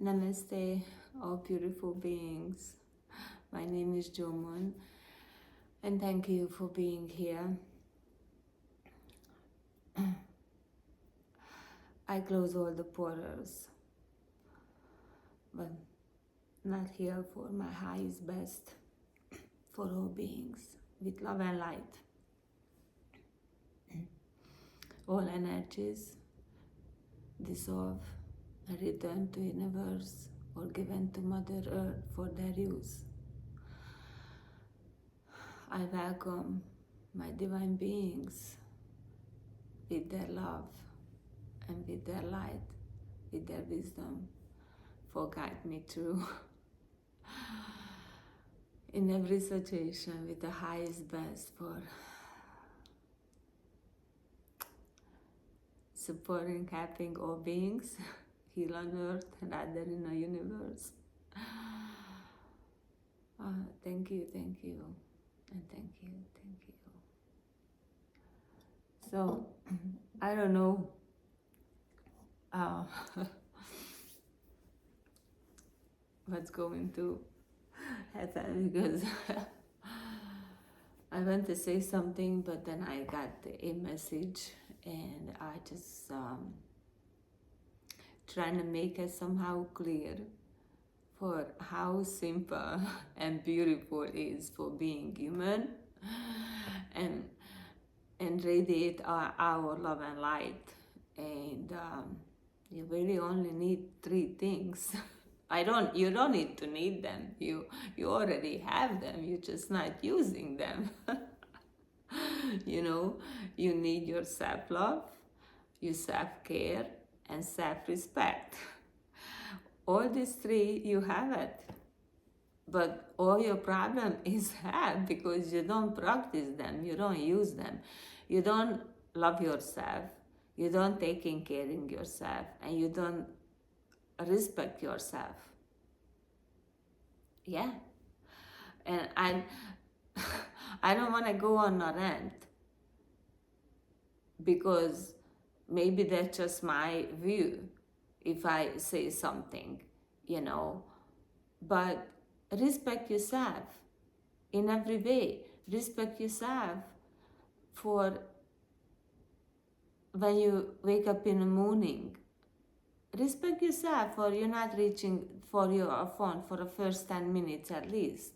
Namaste, all beautiful beings. My name is Jomun, and thank you for being here. I close all the portals, but not here for my highest best for all beings with love and light. All energies dissolve and return to universe or given to Mother Earth for their use. I welcome my divine beings with their love and with their light, with their wisdom, for guide me through in every situation with the highest best for supporting, helping all beings, heal on earth and other in the universe. Thank you, and thank you. So, I don't know uh, what's going to happen because I want to say something, but then I got a message and I just trying to make it somehow clear for how simple and beautiful it is for being human and radiate our love and light. And you really only need three things. You don't need to need them. You already have them. You're just not using them. You need your self-love, your self-care, and self-respect. All these three, you have it. But all your problem is have because you don't practice them, you don't use them. You don't love yourself, you don't taking care of yourself, and you don't respect yourself. Yeah. And I don't want to go on a rant because maybe that's just my view if I say something, but respect yourself in every way. Respect yourself for when you wake up in the morning. Respect yourself for you're not reaching for your phone for the first 10 minutes at least.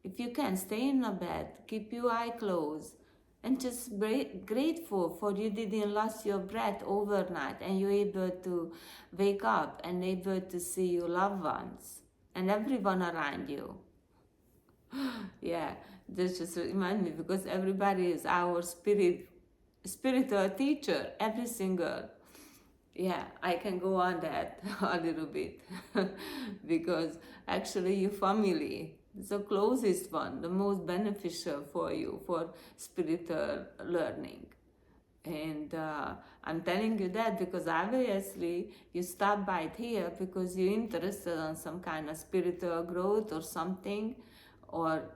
If you can, stay in the bed, keep your eye closed, and just grateful for you didn't lose your breath overnight and you're able to wake up and able to see your loved ones and everyone around you. Yeah, this just remind me because everybody is our spiritual teacher, every single. Yeah, I can go on that a little bit because actually your family is the closest one, the most beneficial for you for spiritual learning. And I'm telling you that because obviously you stop by here because you're interested in some kind of spiritual growth or something, or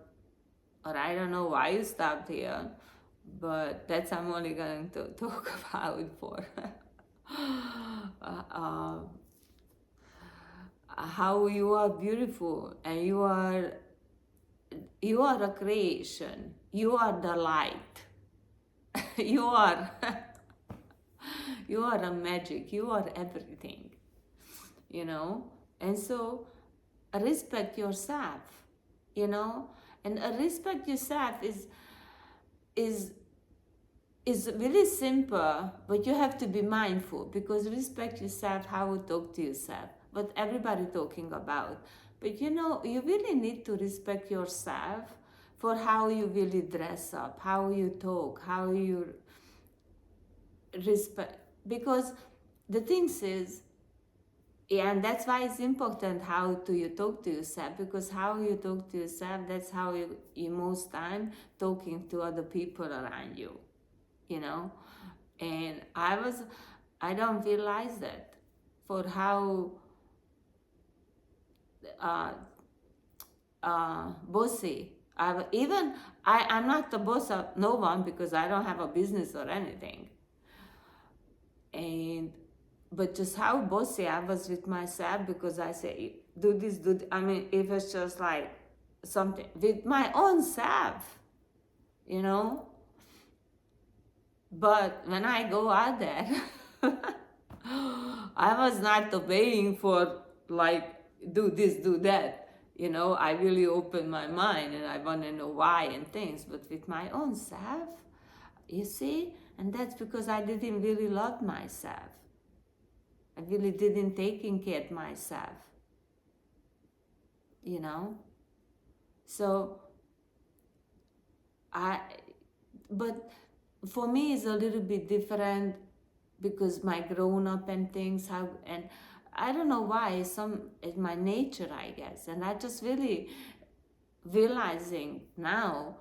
I don't know why you stopped here, but that's I'm only going to talk about for how you are beautiful and you are a creation. You are the light. you are you are a magic. You are everything. And so respect yourself. And respect yourself is really simple, but you have to be mindful because respect yourself, how you talk to yourself, what everybody talking about. But you really need to respect yourself for how you really dress up, how you talk, how you respect. Because the thing is, yeah, and that's why it's important how do you talk to yourself, because how you talk to yourself, that's how you most time talking to other people around you. And I don't realize that for how bossy I'm not the boss of no one because I don't have a business or anything, but just how bossy I was with myself, because I say, do this, do I mean, it was just like something with my own self, you know. But when I go out there, I was not obeying for like, do this, do that. You know, I really open my mind and I want to know why and things, but with my own self, you see, and that's because I didn't really love myself. I really didn't taking care of myself, you know. So but for me it's a little bit different because my grown up and things, how, and I don't know why, it's my nature, I guess, and I just really realizing now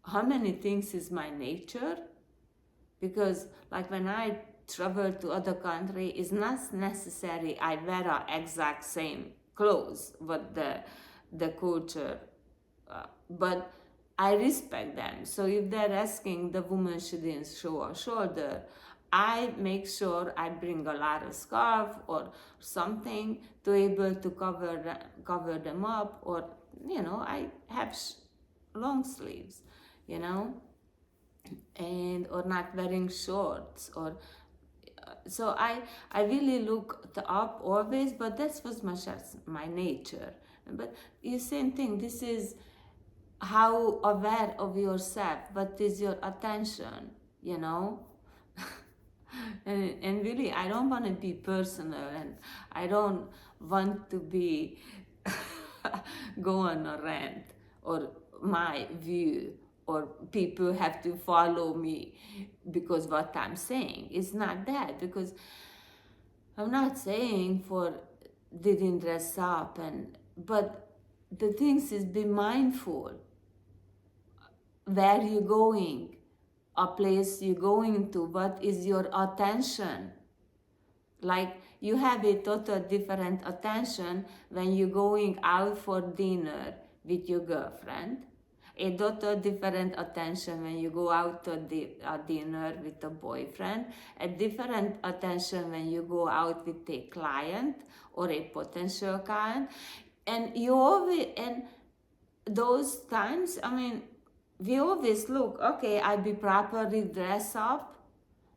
how many things is my nature, because like when I travel to other country, it's not necessary I wear a exact same clothes what the culture, but I respect them. So if they're asking the woman shouldn't show her shoulder, I make sure I bring a lot of scarf or something to able to cover them up, or you know, I have long sleeves, you know, and or not wearing shorts, or so I really looked up always, but that was my nature. But the same thing, this is how aware of yourself, what is your attention, you know. And really I don't want to be personal, and I don't want to be go on a rant or my view, or people have to follow me because what I'm saying is not that, because I'm not saying for didn't dress up, and but the things is be mindful where you're going, a place you're going to, what is your attention. Like you have a total different attention when you're going out for dinner with your girlfriend, a total different attention when you go out to a dinner with a boyfriend, a different attention when you go out with a client or a potential client. And you always, and those times, I mean, we always look, okay, I be properly dressed up,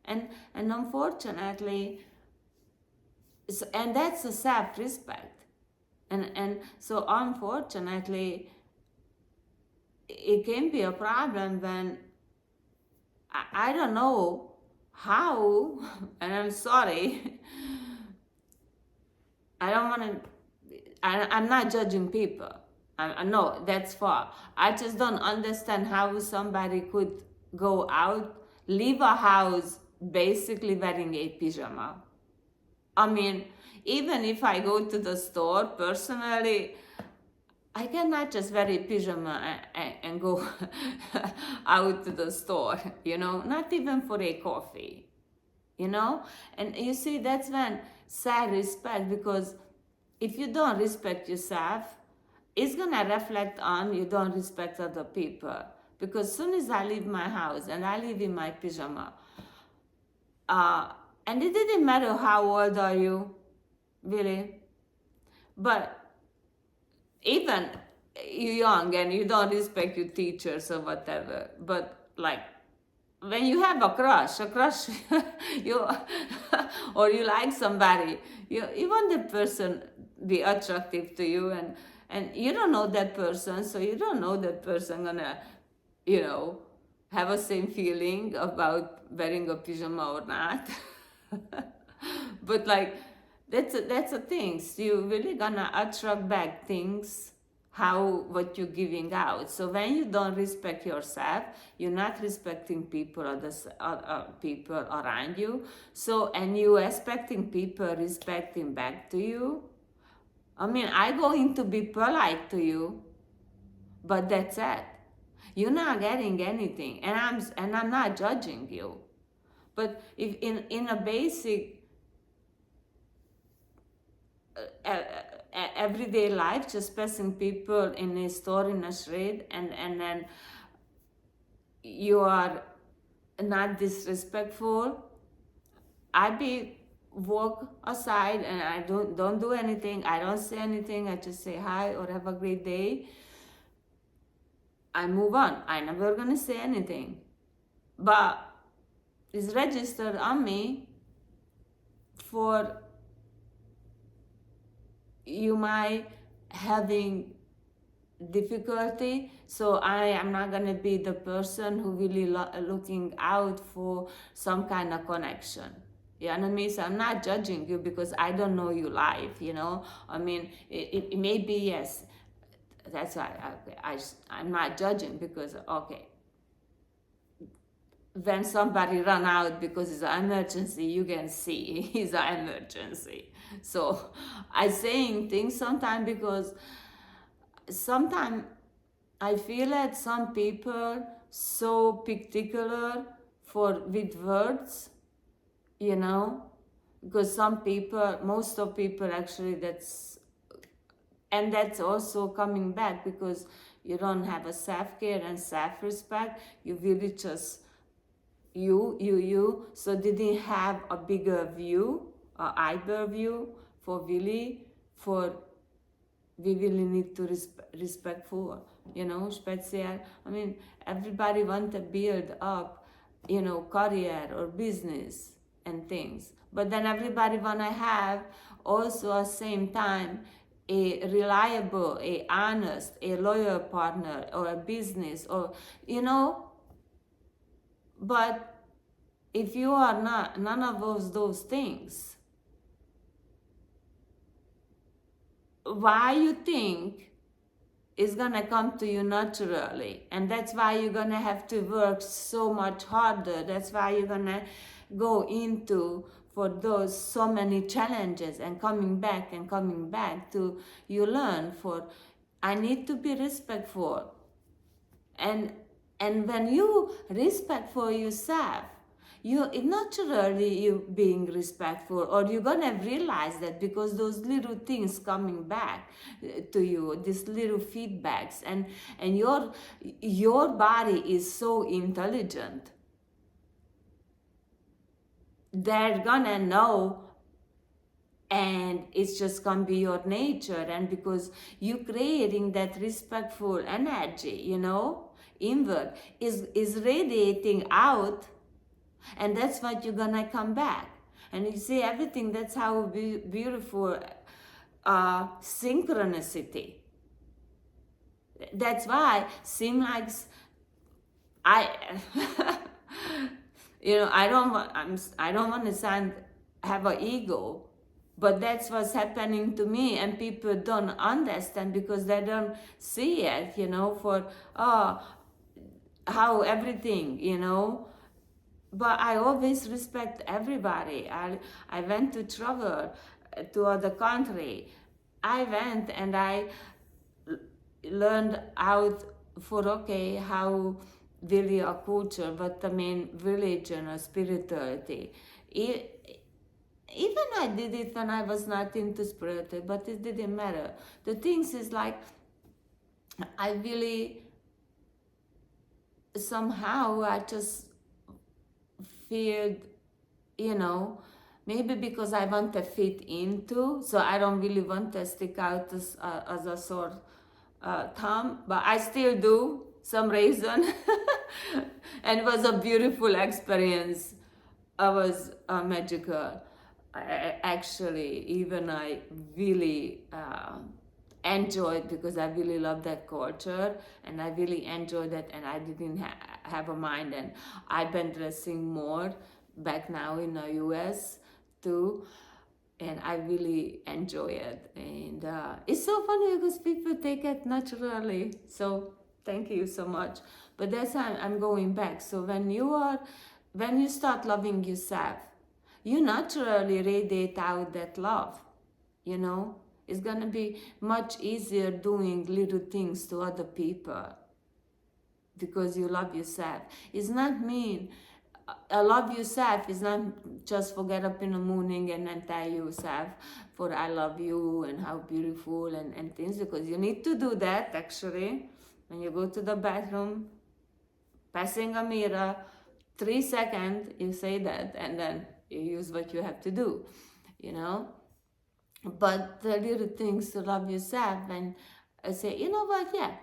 and unfortunately, and that's a self-respect, and so unfortunately, it can be a problem when I don't know how, and I'm sorry, I don't want to. I'm not judging people. I know that's far. I just don't understand how somebody could go out, leave a house basically wearing a pyjama. I mean, even if I go to the store personally, I cannot just wear a pyjama and go out to the store, you know, not even for a coffee, you know? And you see, that's when self-respect, because if you don't respect yourself, it's gonna reflect on you don't respect other people. Because as soon as I leave my house and I live in my pyjama, and it didn't matter how old are you, really, but even you're young and you don't respect your teachers or whatever, but like when you have a crush, you or you like somebody, you want the person be attractive to you, and you don't know that person, so you don't know that person gonna, you know, have a same feeling about wearing a pyjama or not. But like that's a thing. So you really gonna attract back things how what you're giving out. So when you don't respect yourself, you're not respecting people people around you. So and you expecting people respecting back to you. I mean, I'm going to be polite to you, but that's it. You're not getting anything, and I'm not judging you. But if in a basic everyday life, just passing people in a store, in a street, and then you are not disrespectful, I'd be walk aside and I don't do anything. I don't say anything. I just say hi or have a great day. I move on. I never gonna say anything. But it's registered on me for you might having difficulty, so I am not gonna be the person who really looking out for some kind of connection. You know what I mean? So I'm not judging you because I don't know your life, you know. I mean, it may be, yes, that's why I'm not judging because, okay, when somebody run out because it's an emergency, you can see it's an emergency. So I saying things sometimes because sometimes I feel that some people so particular for with words, you know, because some people, most of people actually and that's also coming back because you don't have a self-care and self-respect. You really just you. So didn't have a bigger view, a hyper view for really for we really need to respect for, you know, special. I mean, everybody want to build up, you know, career or business and things. But then everybody want to have also at the same time a reliable, a honest, a loyal partner or a business or, you know, but if you are not none of those things, why you think it's gonna come to you naturally? And that's why you're gonna have to work so much harder. That's why you're gonna go into for those so many challenges and coming back to you learn for I need to be respectful. And when you respect for yourself, you naturally you being respectful, or you're gonna realize that because those little things coming back to you, these little feedbacks, and your body is so intelligent, they're gonna know, and it's just gonna be your nature. And because you creating that respectful energy, you know, inward is radiating out, and that's what you're gonna come back. And you see everything, that's how beautiful synchronicity. That's why seem like I you know, I don't want to sound have an ego, but that's what's happening to me, and people don't understand because they don't see it, you know, for how everything, you know. But I always respect everybody. I went to travel to other country. I went and I learned out for okay how really a culture, but the main religion or spirituality. Even I did it when I was not into spirituality, but it didn't matter. The things is like I really somehow I just feel, you know, maybe because I want to fit into, so I don't really want to stick out as a sore thumb, but I still do some reason. And it was a beautiful experience. It was magical. Actually, even I really enjoyed because I really love that culture and I really enjoyed that, and I didn't have a mind, and I've been dressing more back now in the US too, and I really enjoy it. And it's so funny because people take it naturally. So thank you so much. But that's how I'm going back. So when you start loving yourself, you naturally radiate out that love, you know. It's gonna be much easier doing little things to other people because you love yourself. It's not mean love yourself is not just for get up in the morning and then tell yourself for I love you and how beautiful and things, because you need to do that actually when you go to the bathroom, passing a mirror, 3 seconds you say that, and then you use what you have to do, you know. But the little things to love yourself, and say, you know what, yeah,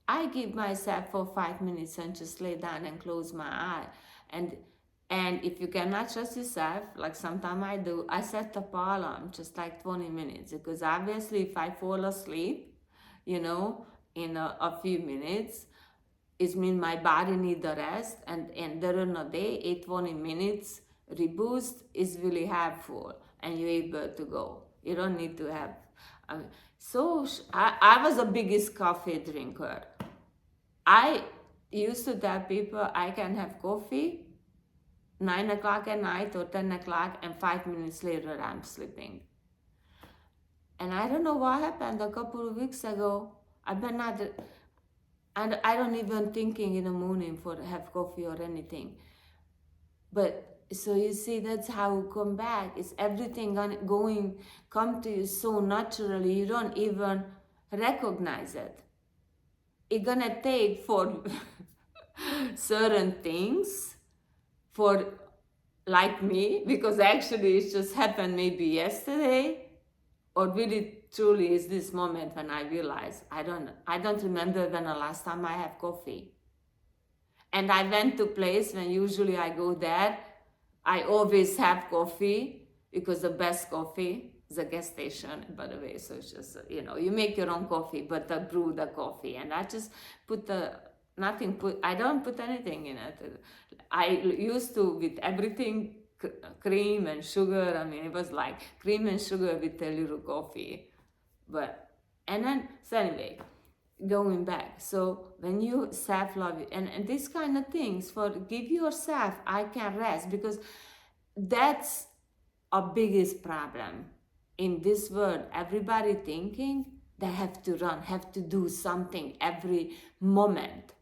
I give myself for 5 minutes and just lay down and close my eye. And if you cannot trust yourself, like sometimes I do, I set up alarm just like 20 minutes, because obviously if I fall asleep, you know, in a few minutes, it means my body needs a rest, and during a day, 20 minutes reboost is really helpful, and you're able to go. You don't need to have. I was the biggest coffee drinker. I used to tell people I can have coffee 9 o'clock at night or 10 o'clock, and 5 minutes later I'm sleeping. And I don't know what happened a couple of weeks ago. I've been not, and I don't even thinking in the morning for have coffee or anything. But so you see, that's how you come back. It's everything come to you so naturally, you don't even recognize it. It's gonna take for certain things for like me, because actually it just happened maybe yesterday, or really truly is this moment when I realize I don't remember when the last time I have coffee. And I went to place when usually I go there, I always have coffee, because the best coffee is a gas station, by the way. So it's just, you make your own coffee, but I brew the coffee, and I just I don't put anything in it. I used to with everything, cream and sugar. I mean, it was like cream and sugar with a little coffee. So anyway, going back, so when you self-love and these kind of things, for give yourself, I can rest, because that's a biggest problem in this world. Everybody thinking they have to run, have to do something every moment.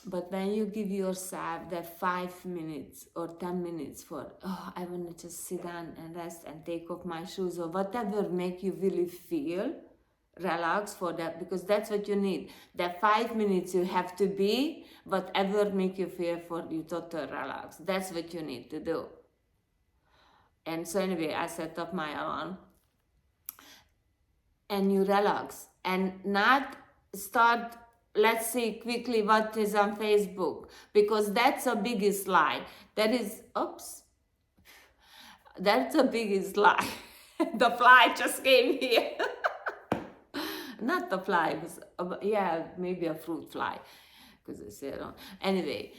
But when you give yourself that 5 minutes or 10 minutes for, I want to just sit down and rest and take off my shoes, or whatever make you really feel relax for that, because that's what you need. That 5 minutes you have to be whatever make you feel for you total relax. That's what you need to do. And so anyway, I set up my alarm, and you relax and not start, let's see quickly what is on Facebook, because that's a biggest lie. That's the biggest lie. The fly just came here. Not the fly, maybe a fruit fly, because I said, anyway,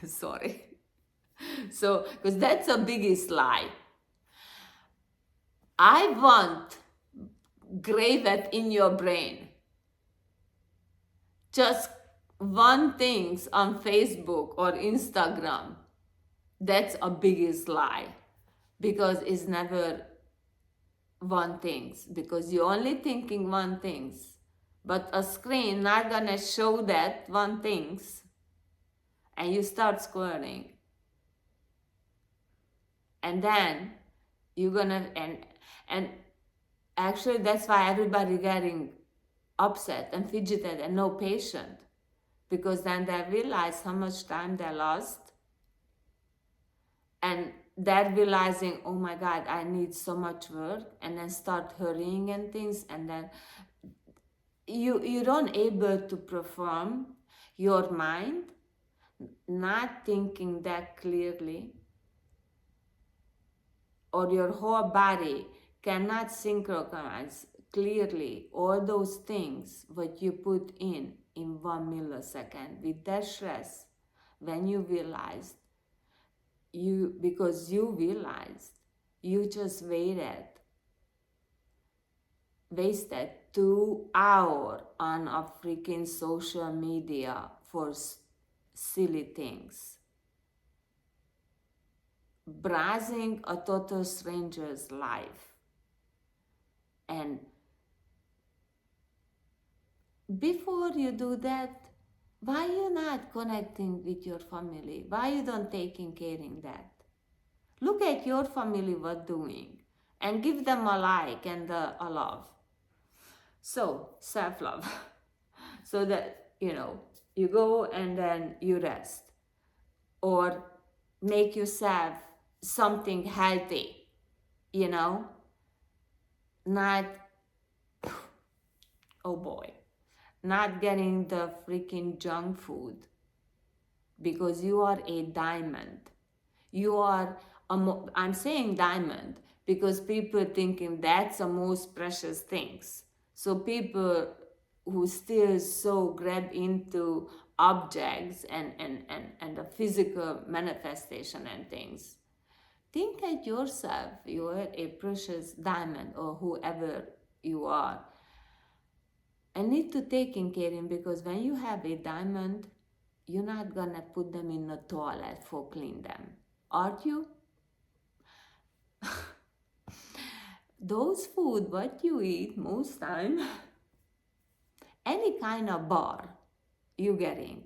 sorry. So, because that's the biggest lie. I want grave it in your brain. Just one things on Facebook or Instagram, that's a biggest lie, because it's never one things, because you're only thinking one things, but a screen not gonna show that one things, and you start scrolling, and then you're gonna and actually that's why everybody getting upset and fidgeted and no patient, because then they realize how much time they lost, and they're realizing, oh my God, I need so much work, and then start hurrying and things, and then you don't able to perform your mind, not thinking that clearly, or your whole body cannot synchronize clearly all those things what you put in 1 millisecond with that stress. When you realized, because you realized you just wasted 2 hours on a freaking social media for silly things, browsing a total stranger's life. And before you do that, why you not connecting with your family? Why you don't taking care in that? Look at your family what doing, and give them a like and a love. So self-love. So that you go and then you rest. or make yourself something healthy, you know, not, oh boy, not getting the freaking junk food, because you are a diamond. You are, I'm saying diamond because people thinking that's the most precious things. So people who still so grab into objects and the physical manifestation and things, think at yourself, you are a precious diamond, or whoever you are, and need to take in care in, because when you have a diamond, you're not gonna put them in the toilet for clean them, aren't you? Those food what you eat most time, any kind of bar you getting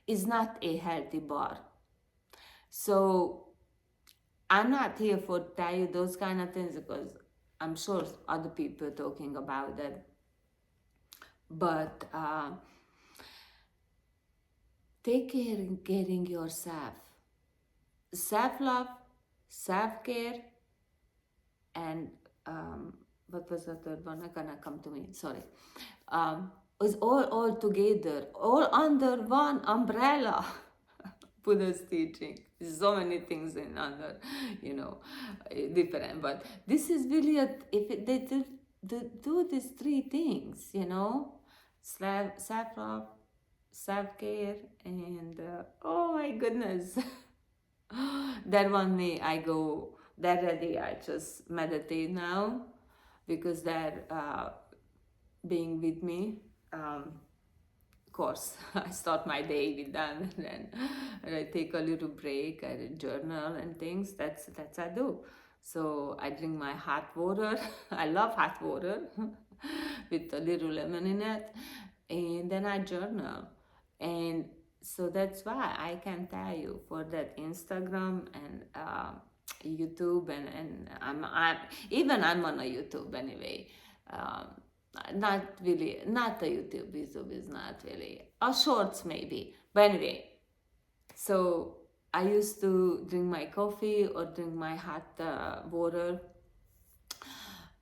is not a healthy bar. So I'm not here for tell you those kind of things, because I'm sure other people talking about that. But take care in caring yourself. Self-love, self-care, and what was the third one? Not gonna come to me. Sorry. Is all together, all under one umbrella. Buddha's teaching. So many things in under, different. But this is really if they do these three things, self-love, self-care, and oh my goodness, that one day I go. That day I just meditate now, because they're being with me. Of course, I start my day with them, and then I take a little break. I journal and things. That's I do. So I drink my hot water. I love hot water with a little lemon in it, and then I journal. And so that's why I can tell you, for that Instagram and YouTube, and I'm on a YouTube anyway. Not really, not a YouTube is not really. Or shorts maybe. But anyway, so I used to drink my coffee or drink my hot water.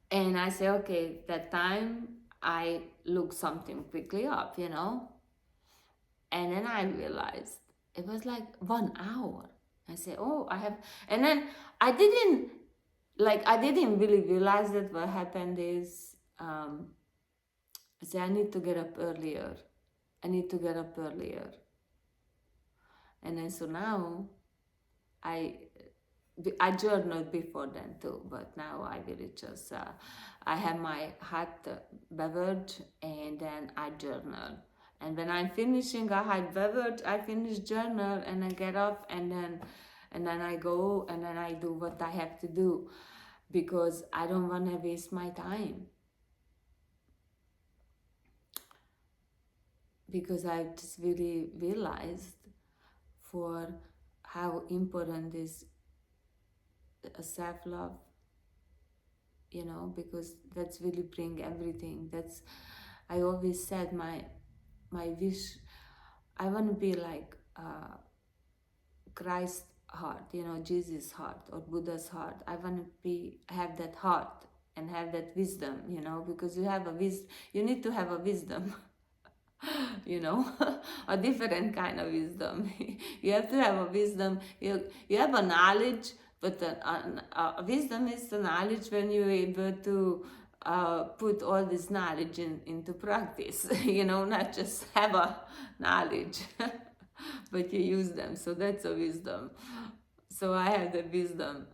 And I say, okay, that time I look something quickly up, And then I realized it was like 1 hour. I say, oh, I have, and then I didn't really realize that what happened is, I say, I need to get up earlier. I need to get up earlier. And then so now I journaled before then too, but now I really just, I have my hot beverage, and then I journal. And when I'm finishing a hot beverage, I finish journal, and I get up, and then I go, and then I do what I have to do, because I don't want to waste my time. Because I just really realized for how important is self-love, because that's really bring everything. That's, I always said my wish, I want to be like Christ's heart, Jesus' heart or Buddha's heart. I want to have that heart and have that wisdom, because you need to have a wisdom. A different kind of wisdom. You have to have a wisdom. You have a knowledge, but wisdom is the knowledge when you're able to put all this knowledge into practice. Not just have a knowledge, but you use them. So that's a wisdom. So I have the wisdom.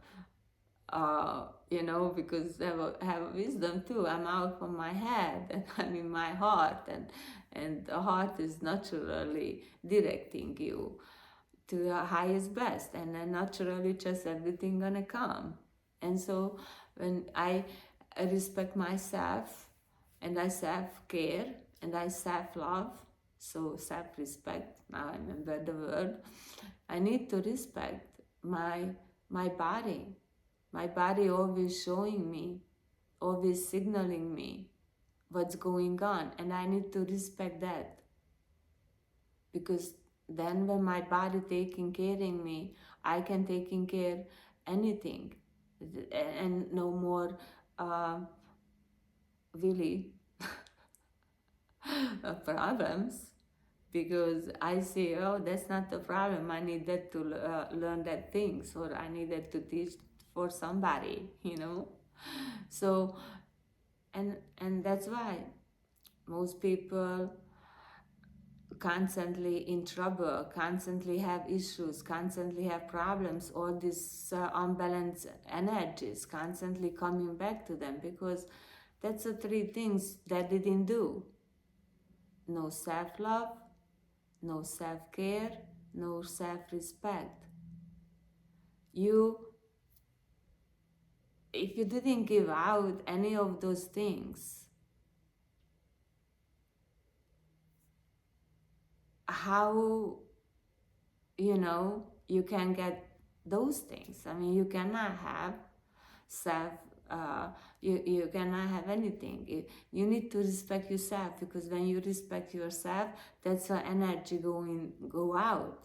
Because I have a wisdom too. I'm out from my head, and I'm in my heart, and the heart is naturally directing you to the highest best, and then naturally just everything gonna come. And so when I respect myself, and I self-care, and I self-love, so self-respect, now I remember the word, I need to respect my body. My body always showing me, always signaling me what's going on, and I need to respect that, because then when my body taking care of me, I can taking care anything, and no more really problems, because I say, oh, that's not the problem. I needed to learn that things, or I needed to teach for somebody, So, and that's why most people constantly in trouble, constantly have issues, constantly have problems, all these unbalanced energies constantly coming back to them, because that's the three things that they didn't do. No self-love, no self-care, no self-respect. If you didn't give out any of those things, how you can get those things? I mean, you cannot have self you cannot have anything. You need to respect yourself, because when you respect yourself, that's the energy go out,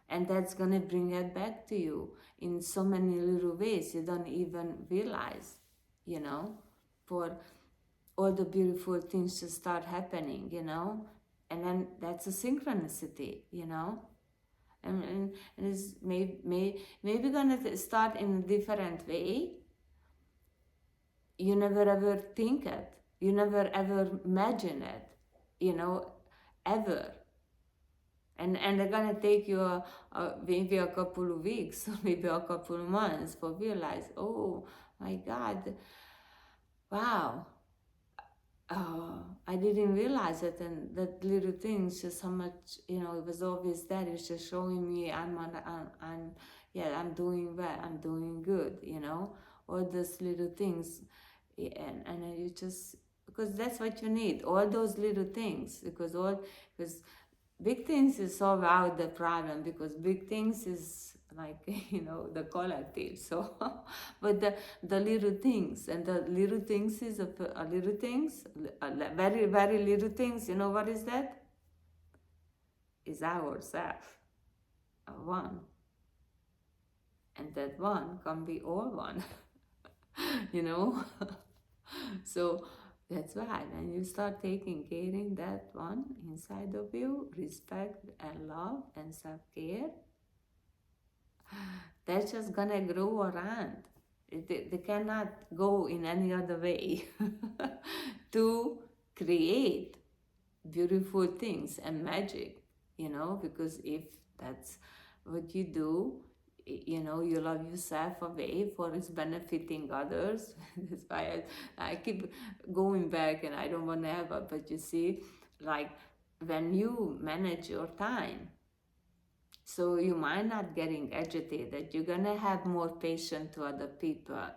and that's gonna bring it back to you in so many little ways you don't even realize, for all the beautiful things to start happening, and then that's a synchronicity, and it's maybe gonna start in a different way. You never ever think it, you never ever imagine it, ever. And they're gonna take you maybe a couple of weeks or maybe a couple of months for realize, oh my God, wow, I didn't realize it, and that little things, just how much, it was always there. It's just showing me I'm doing well, I'm doing good, all those little things, and you just, because that's what you need, all those little things, because big things is solve out the problem, because big things is like the collective. So but the little things, and the little things is a little things, very very little things, what is that? Is ourself, one, and that one can be all one. you know so that's why when you start taking care in that one inside of you, respect and love and self-care, that's just gonna grow around. They cannot go in any other way to create beautiful things and magic, because if that's what you do, you love yourself away for it's benefiting others. That's why I keep going back, and I don't want to ever, but you see, like when you manage your time, so you might not getting agitated, you're gonna have more patience to other people,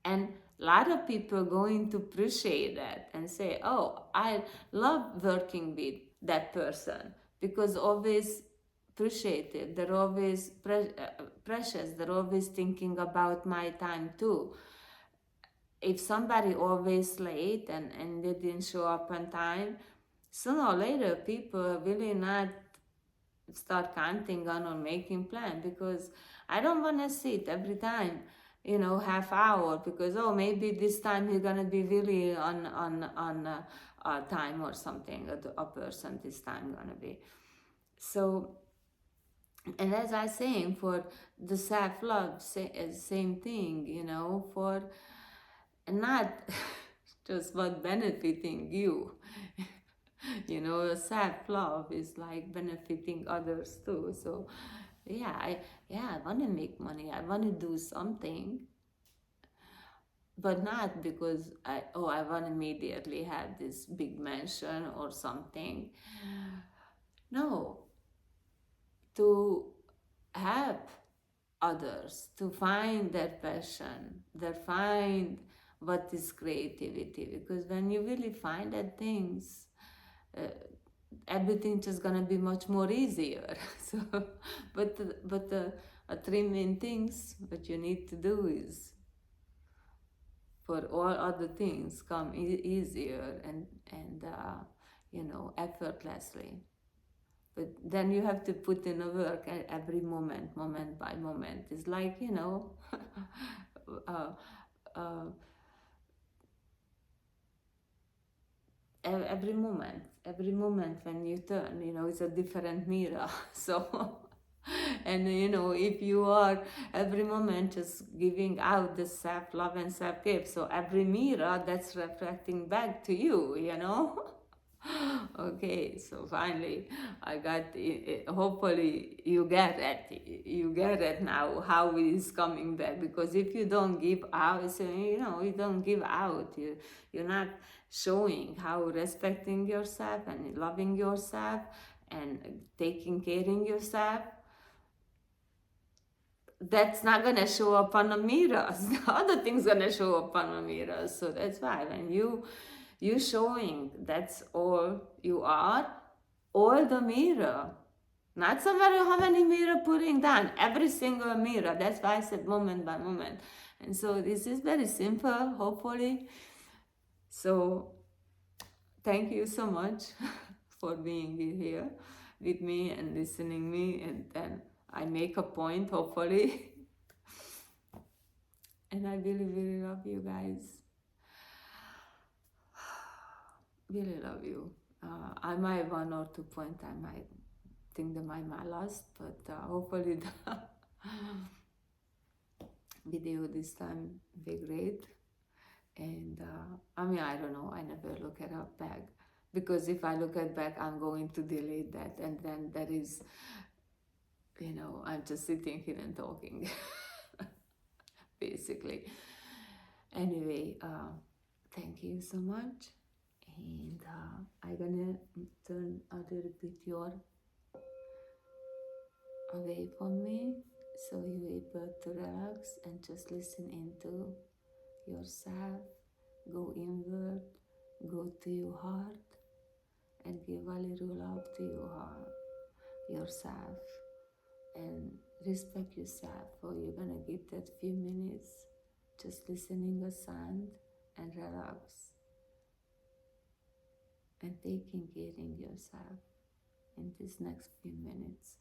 and a lot of people going to appreciate that and say, oh, I love working with that person, because always appreciative, they're always precious, they're always thinking about my time too. If somebody always late and they didn't show up on time, sooner or later people really not start counting on or making plan, because I don't want to sit every time, half hour, because oh, maybe this time you're gonna be really on time or something, a person this time gonna be. So, and as I saying, for the self-love, same thing, for not just what benefiting you. Self-love is like benefiting others too. So yeah, I want to make money, I want to do something, but not because I want to immediately have this big mansion or something. No, to help others to find their passion, their find what is creativity, because when you really find that things, uh, everything just gonna be much more easier. So, but the three main things what you need to do is for all other things come easier and effortlessly. But then you have to put in a work at every moment, moment by moment. It's like, uh, uh, every moment when you turn, it's a different mirror. So, and if you are every moment just giving out the self-love and self-care, so every mirror that's reflecting back to you. Okay, so finally I got it. Hopefully you get it. You get it now how it is coming back, because if you don't give out, so you don't give out, you're not showing how respecting yourself and loving yourself and taking care of yourself, that's not gonna show up on the mirrors. The other thing's gonna show up on the mirrors. So that's why when you showing that's all you are, all the mirror, not so matter how many mirror putting down, every single mirror. That's why I said moment by moment. And so this is very simple, hopefully. So thank you so much for being here with me and listening me, and then I make a point, hopefully. And I really, really love you guys. Really love you. I might one or two point I might think that I might lost, but hopefully the video this time be great. And I mean, I don't know, I never look at up back, because if I look at back, I'm going to delete that, and then that is, I'm just sitting here and talking, basically. Anyway, thank you so much, and I'm gonna turn a little bit your away from me, so you're able to relax and just listen into yourself, go inward, go to your heart, and give a little love to your heart, yourself, and respect yourself. For you're gonna give that few minutes just listening a sound and relax and taking care of yourself in these next few minutes.